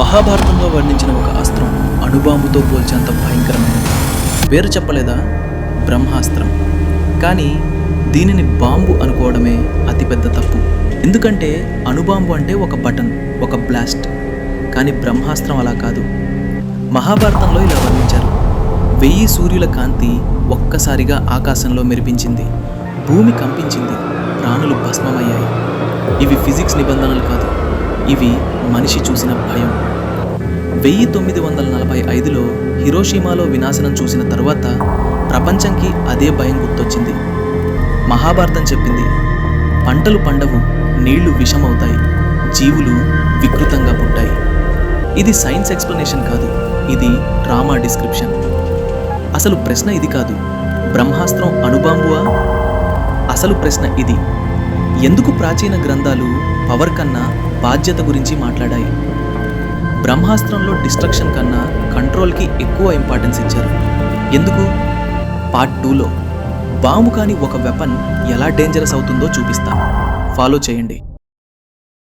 మహాభారతంలో వర్ణించిన ఒక అస్త్రం అణుబాంబుతో పోల్చేంత భయంకరమైనది. పేరు చెప్పలేదా? బ్రహ్మాస్త్రం. కానీ దీనిని బాంబు అనుకోవడమే అతిపెద్ద తప్పు. ఎందుకంటే అణుబాంబు అంటే ఒక బటన్, ఒక బ్లాస్ట్. కానీ బ్రహ్మాస్త్రం అలా కాదు. మహాభారతంలో ఇలా వర్ణించారు. 1000 సూర్యుల కాంతి ఒక్కసారిగా ఆకాశంలో మెరిపించింది. భూమి కంపించింది, ప్రాణులు భస్మమయ్యాయి. ఇవి ఫిజిక్స్ నిబంధనలు కాదు, ఇవి మనిషి చూసిన భయం. 1945లో హిరోషిమాలో వినాశనం చూసిన తరువాత ప్రపంచంకి అదే భయం గుర్తొచ్చింది. మహాభారతం చెప్పింది, పంటలు పండవు, నీళ్లు విషమవుతాయి, జీవులు వికృతంగా పుట్టాయి. ఇది సైన్స్ ఎక్స్ప్లెనేషన్ కాదు, ఇది డ్రామా డిస్క్రిప్షన్. అసలు ప్రశ్న ఇది కాదు, బ్రహ్మాస్త్రం అణుబాంబువా? అసలు ప్రశ్న ఇది, ఎందుకు ప్రాచీన గ్రంథాలు పవర్ కన్నా బాధ్యత గురించి మాట్లాడాయి? బ్రహ్మాస్త్రంలో డిస్ట్రక్షన్ కన్నా కంట్రోల్కి ఎక్కువ ఇంపార్టెన్స్ ఇచ్చారు. ఎందుకు? పార్ట్ 2లో బాంబు కాని ఒక వెపన్ ఎలా డేంజరస్ అవుతుందో చూపిస్తాను. ఫాలో చేయండి.